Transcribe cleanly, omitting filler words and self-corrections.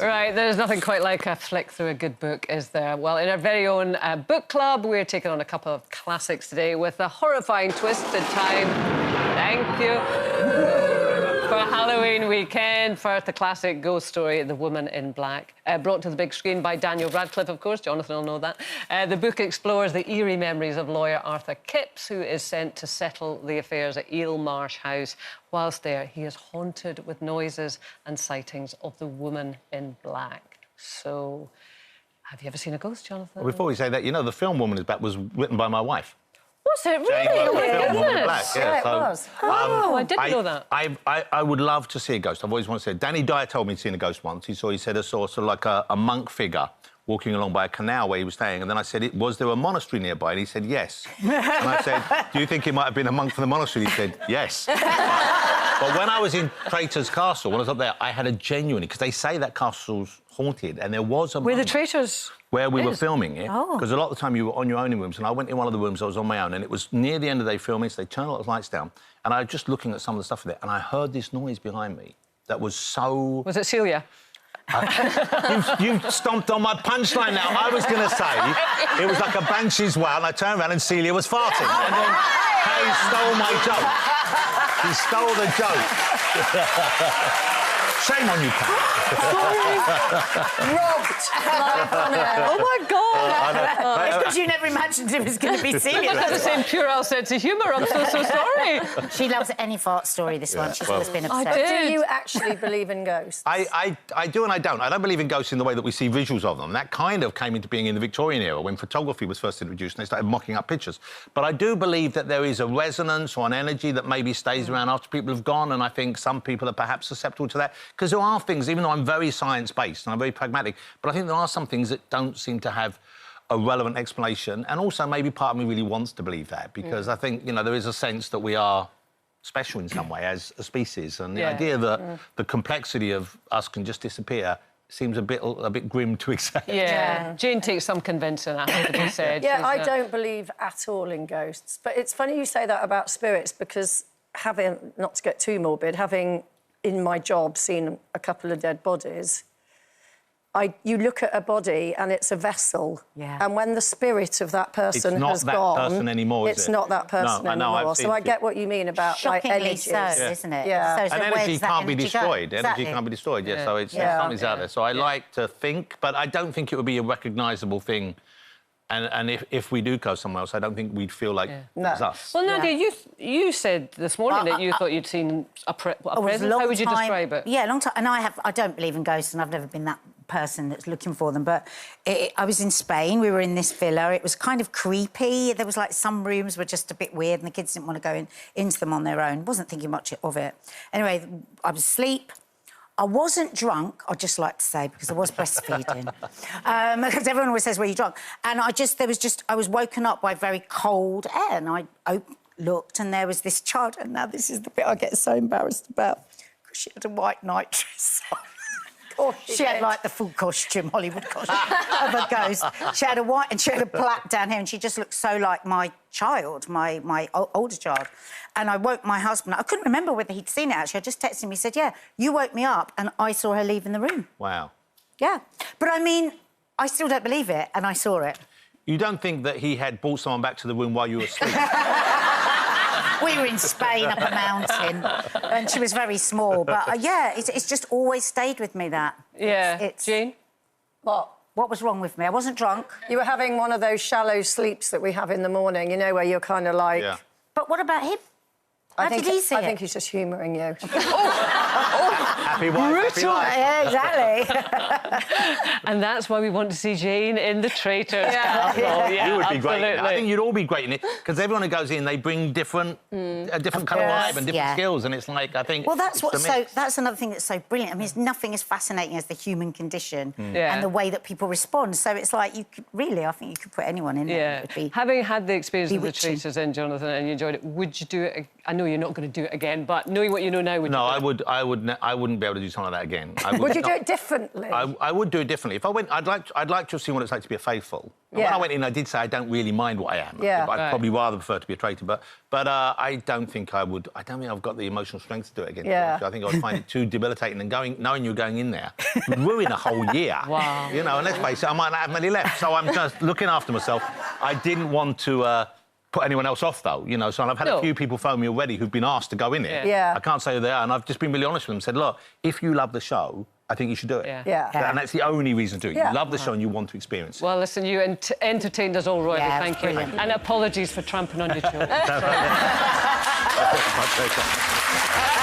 Right, there's nothing quite like a flick through a good book, is there? Well, in our very own book club, we're taking on a couple of classics today with a horrifying twist in time. Thank you. For Halloween weekend, first the classic ghost story, The Woman in Black. Brought to the big screen by Daniel Radcliffe, of course. Jonathan will know that. The book explores the eerie memories of lawyer Arthur Kipps, who is sent to settle the affairs at Eel Marsh House. Whilst there, he is haunted with noises and sightings of the Woman in Black. So, have you ever seen a ghost, Jonathan? Well, before we say that, you know, The Film Woman is Black was written by my wife. Was it really? Oh, my goodness. Yeah, it was. Oh, I didn't know that. I would love to see a ghost. I've always wanted to see it. Danny Dyer told me he'd seen a ghost once. He said he saw sort of like a monk figure walking along by a canal where he was staying. And then I said, was there a monastery nearby? And he said, yes. And I said, do you think it might have been a monk from the monastery? He said, yes. But when I was in Traitors Castle, when I was up there, I had a genuine... Because they say that castle's haunted, and there was a Where monk the Traitors... where we were filming it, Oh. because a lot of the time you were on your own in rooms, and I went in one of the rooms, I was on my own, and it was near the end of the day filming, so they turned a lot of lights down, and I was just looking at some of the stuff there, and I heard this noise behind me that was so... Was it Celia? You've stomped on my punchline now. I was going to say it was like a banshee's wail, and I turned around and Celia was farting. And then Kay stole my joke. He stole the joke. Shame on you, Kay. Robbed. Oh, my God! It's because you never imagined it was going to be Celia. I've got the same puerile sense of humour. I'm so sorry. She loves any fart story, this one. She's always been obsessed. did. Do you actually believe in ghosts? I do and I don't. I don't believe in ghosts in the way that we see visuals of them. That kind of came into being in the Victorian era when photography was first introduced and they started mocking up pictures. But I do believe that there is a resonance or an energy that maybe stays around after people have gone, and I think some people are perhaps susceptible to that. Because there are things, even though I'm very science-based and I'm very pragmatic, but I think there are some things that don't seem to have a relevant explanation. And also maybe part of me really wants to believe that, because I think, you know, there is a sense that we are special in some way as a species, and the idea that the complexity of us can just disappear seems a bit grim to accept. Yeah. Jane takes some convincing, I have to be said. Yeah, I don't believe at all in ghosts. But it's funny you say that about spirits, because having, not to get too morbid, having in my job seen a couple of dead bodies, you look at a body and it's a vessel. Yeah. And when the spirit of that person has gone... It's not that person anymore, is it? It's not that person anymore. So I get what you mean about, like, energies. Isn't it? Yeah. So and energy can't be destroyed. Exactly. Energy can't be destroyed, yeah. So it's something's out there. So I like to think, but I don't think it would be a recognisable thing. And if we do go somewhere else, I don't think we'd feel like it's us. Well, Nadia, you said this morning that you thought you'd seen a presence. How would you describe it? Yeah, a long time. And I don't believe in ghosts, and I've never been that person that's looking for them. But I was in Spain. We were in this villa. It was kind of creepy. There was, like, some rooms were just a bit weird, and the kids didn't want to go into them on their own. Wasn't thinking much of it. Anyway, I was asleep. I wasn't drunk, I'd just like to say, because I was breastfeeding. Because everyone always says, were you drunk? And I was woken up by very cold air, and I looked, and there was this child, and now this is the bit I get so embarrassed about, because she had a white night dress on. She had, like, the full costume, Hollywood costume of a ghost. She had a white and she had a black down here, and she just looked so like my child, my older child. And I woke my husband. I couldn't remember whether he'd seen it, actually. I just texted him. He said, yeah, you woke me up, and I saw her leaving the room. Wow. Yeah. But, I mean, I still don't believe it, and I saw it. You don't think that he had brought someone back to the room while you were asleep? We were in Spain, up a mountain, and she was very small. But, yeah, it's just always stayed with me, that. Yeah. Jane? What? What was wrong with me? I wasn't drunk. You were having one of those shallow sleeps that we have in the morning, you know, where you're kind of like... Yeah. But what about him? How did he see it? I think he's just humouring you. Happy wife, happy life. Yeah, exactly. And that's why we want to see Jane in the Traitors castle. Yeah, you would be great in it. absolutely. I think you'd all be great in it, because everyone who goes in, they bring a different kind of vibe and different skills, and it's like, I think... Well, that's another thing that's so brilliant. I mean, nothing as fascinating as the human condition and the way that people respond. So it's like, you could really, I think you could put anyone in there. It would be having had the experience of the bewitching. Traitors in, Jonathan, and you enjoyed it, would you do it? I know you're not going to do it again, but knowing what you know now, would you do it? No, I wouldn't be able to do something like that again. Would you do it differently? I would do it differently. If I went, I'd like to have seen what it's like to be a faithful. And when I went in, I did say I don't really mind what I am. Yeah. I'd probably rather prefer to be a traitor, but I don't think I would. I don't think I've got the emotional strength to do it again. Yeah. I think I'd find it too debilitating, and knowing you're going in there would ruin a whole year. Wow. You know, and let's face it, I might not have many left. So I'm just looking after myself. I didn't want to put anyone else off, though, you know, so I've had a few people phone me already who've been asked to go in it. Yeah. I can't say who they are, and I've just been really honest with them, said, look, if you love the show, I think you should do it. Yeah. And that's the only reason to do it. Yeah. You love the show and you want to experience it. Well, listen, you entertained us all, Roy. Yeah, Thank you. brilliant. And apologies for tramping on your children. My pleasure.